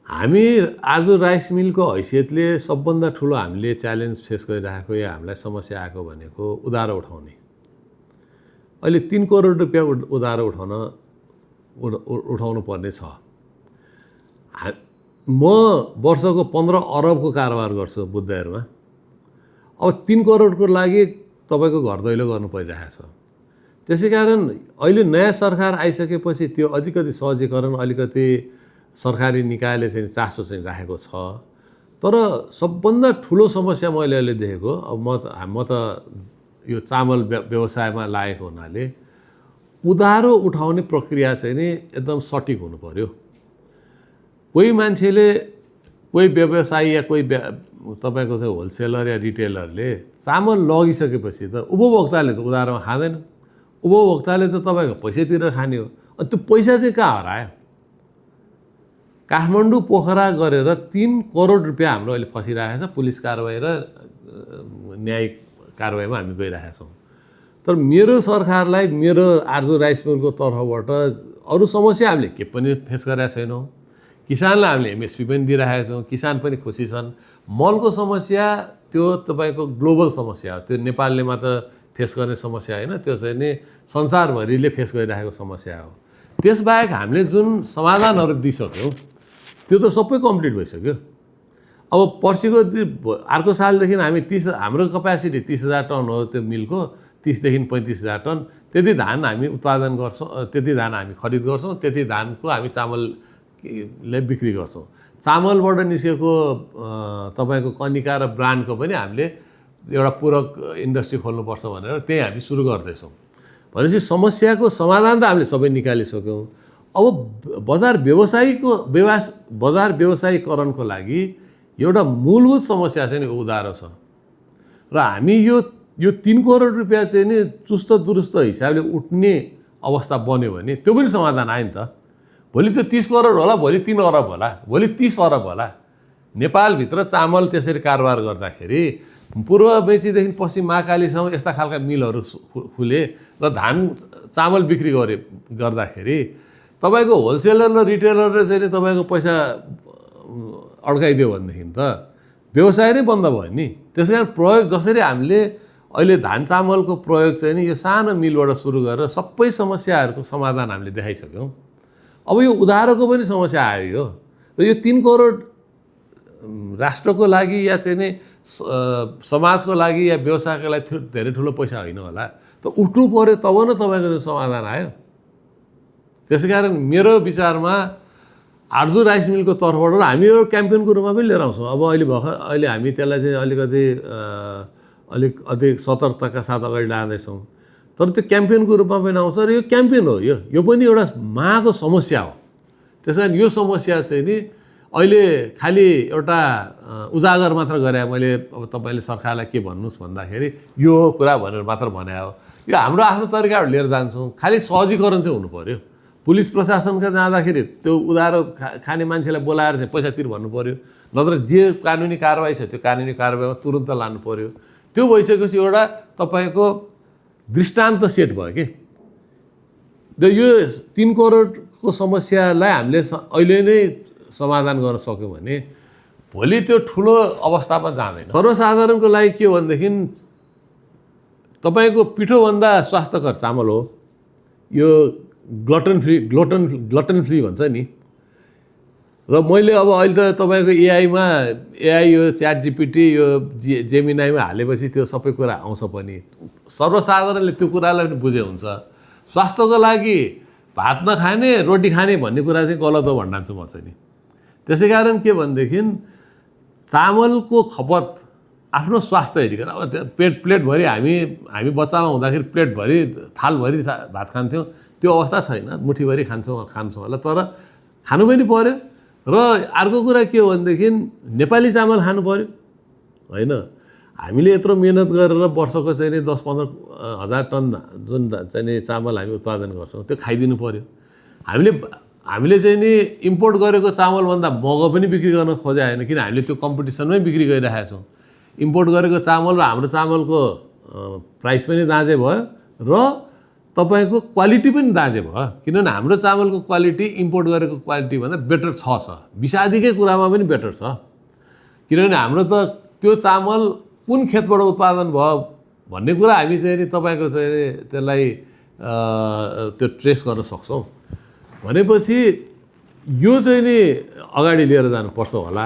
हामी आज राइस मिलको हैसियतले सबभन्दा ठुलो हामीले च्यालेन्ज फेस गरिरहेको या हामीलाई समस्या आएको भनेको उधारो उठाउने। अहिले 3 करोड रुपियाँ उधारो उठाउनु पर्ने छ। म वर्षको 15 अरबको कारोबार गर्छु बुद्धयरमा। अब 3 करोडको लागि तपाईको घर दैलो गर्नु परिरहेको छ। त्यसैकारण अहिले नयाँ सरकार आइसकेपछि त्यो अलिकति सहजीकरण अलिकति सरकारी निकायले चाहिँ चासो चाहिँ राखेको छ। तर सबभन्दा ठुलो समस्या मैले अहिले देखेको, अब म त यो चामल व्यवसायमा लागेको हुनाले उधारो उठाउने प्रक्रिया चाहिँ नि एकदम सटिक हुनु पर्यो। कोही मान्छेले कोही व्यवसायी या कोही तपाईको चाहिँ होलसेलर या रिटेलरले चामल लगिसकेपछि त उपभोक्ताले त उधारोमा खाँदैन। उपभोक्ताले त तपाईको पैसा तिरेर खाने हो। अनि त्यो पैसा चाहिँ कहाँ हरायो? काठमाडौँ पोखरा गरेर 3 करोड रुपियाँ हाम्रो अहिले फसिरहेको छ। पुलिस कारबाही र न्यायिक कारबाहीमा हामी गइरहेका छौँ। तर मेरो सरकारलाई मेरो आर्जु राइस मिलको तर्फबाट अरू समस्या हामीले के पनि फेस गरेका छैनौँ। किसानलाई हामीले एमएसपी पनि दिइरहेका छौँ। किसान पनि खुसी छन्। मलको समस्या त्यो तपाईँको ग्लोबल समस्या हो। त्यो नेपालले मात्र फेस गर्ने समस्या होइन, त्यो चाहिँ नि संसारभरिले फेस गरिरहेको समस्या हो। त्यसबाहेक हामीले जुन समाधानहरू दिइसक्यौँ त्यो त सबै कम्प्लिट भइसक्यो। अब पर्सिको अर्को सालदेखि हामी हाम्रो क्यापेसिटी 30,000 टन हो त्यो मिलको। 30 देखि 35,000 टन त्यति धान हामी उत्पादन गर्छौँ, त्यति धान हामी खरिद गर्छौँ, त्यति धानको हामी चामलले बिक्री गर्छौँ। चामलबाट निस्केको तपाईँको कनिका र ब्रान्डको पनि हामीले एउटा पूरक इन्डस्ट्री खोल्नुपर्छ भनेर त्यही हामी सुरु गर्दैछौँ। भनेपछि समस्याको समाधान त हामीले सबै निकालिसक्यौँ। अब बजार व्यवसायीकरणको लागि एउटा मूलभूत समस्या चाहिँ नि उधारो छ। र हामी यो 3 करोड रुपियाँ चाहिँ नि चुस्त दुरुस्त हिसाबले उठ्ने अवस्था बन्यो भने त्यो पनि समाधान आयो नि त। भोलि त्यो 30 करोड होला, भोलि 3 अरब होला, भोलि 30 अरब होला। नेपालभित्र चामल त्यसरी कारोबार गर्दाखेरि पूर्व मेचीदेखि पश्चिम महाकालीसम्म यस्ता खालका मिलहरू खुले र चामल बिक्री गर्दाखेरि तपाईको होलसेलर र रिटेलरले चाहिँ तपाईको पैसा अड्काइदियो भनेदेखि त व्यवसाय नै बन्द भयो नि। त्यसैकारण प्रयोग जसरी हामीले अहिले धान चामलको प्रयोग चाहिँ नि यो सानो मिलबाट सुरु गरेर सबै समस्याहरूको समाधान हामीले देखाइसक्यौँ। अब यो उधारोको पनि समस्या आयो यो। र यो 3 करोड राष्ट्रको लागि या चाहिँ नि समाजको लागि या व्यवसायको लागि धेरै ठुलो पैसा होइन होला। त उठ्नु पर्यो तब न तपाईँको समाधान आयो। त्यसैकारण मेरो विचारमा आर्जु राइस मिलको तर्फबाट हामी यो क्याम्पेनको रूपमा पनि लिएर आउँछौँ। अब अहिले हामी त्यसलाई चाहिँ अलिकति अधिक सतर्कताका साथ अगाडि लाँदैछौँ। तर त्यो क्याम्पेनको रूपमा पनि आउँछ र यो क्याम्पेन हो। यो पनि एउटा महाको समस्या हो। त्यसैकारण यो समस्या चाहिँ नि अहिले खालि एउटा उजागर मात्र गरे। मैले अब तपाईँले सरकारलाई के भन्नुहोस् भन्दाखेरि यो कुरा भनेर मात्र भने हो। यो हाम्रो आफ्नो तरिकाबाट लिएर जान्छौँ। खालि सहजीकरण चाहिँ हुनु पर्यो। पुलिस प्रशासनका जाँदाखेरि त्यो उधारो खाने मान्छेलाई बोलाएर चाहिँ पैसा तिर भन्नु पर्यो। नत्र जे कानुनी कारबाही छ त्यो कानुनी कारबाहीमा तुरुन्त लानु पर्यो। त्यो भइसकेपछि एउटा तपाईँको दृष्टान्त सेट भयो कि र यो 3 करोडको समस्यालाई हामीले अहिले नै समाधान गर्न सक्यौँ भने भोलि त्यो ठुलो अवस्थामा जाँदैन। सर्वसाधारणको लागि के भनेदेखि तपाईँको पिठोभन्दा स्वास्थ्यकर चामल हो यो। ग्लुटेन फ्री भन्छ नि। र मैले अब अहिले त तपाईँको एआई यो च्याट जीपीटी यो जेमिनाईमा हालेपछि त्यो सबै कुरा आउँछ पनि। सर्वसाधारणले त्यो कुरालाई पनि बुझे हुन्छ। स्वास्थ्यको लागि भात नखाने रोटी खाने भन्ने कुरा चाहिँ गलत हो भन्छु म चाहिँ नि। त्यसै कारण के भनेदेखि चामलको खपत आफ्नो स्वास्थ्य हेरिकन अब प्लेटभरि हामी बच्चामा हुँदाखेरि प्लेटभरि थालभरि भात खान्थ्यौँ। त्यो अवस्था छैन। मुठीभरि खान्छौँ होला। तर खानु पनि पर्यो। र अर्को कुरा के हो भनेदेखि नेपाली चामल खानु पर्यो होइन। हामीले यत्रो मेहनत गरेर वर्षको चाहिँ नि 10-15 हजार टन जुन चाहिँ नि चामल हामी उत्पादन गर्छौँ त्यो खाइदिनु पर्यो। हामीले चाहिँ नि इम्पोर्ट गरेको चामलभन्दा महँगो पनि बिक्री गर्न खोजे होइन, किन हामीले त्यो कम्पिटिसनमै बिक्री गरिरहेका छौँ। इम्पोर्ट गरेको चामल र हाम्रो चामलको प्राइस पनि दाँजे भयो र तपाईँको क्वालिटी पनि दाँजे भयो किनभने हाम्रो चामलको क्वालिटी इम्पोर्ट गरेको क्वालिटीभन्दा बेटर छ विषादीकै कुरामा पनि बेटर छ किनभने हाम्रो त त्यो चामल कुन खेतबाट उत्पादन भयो भन्ने कुरा हामी चाहिँ नि तपाईँको चाहिँ त्यसलाई त्यो ट्रेस गर्न सक्छौँ भनेपछि यो चाहिँ नि अगाडि लिएर जानुपर्छ होला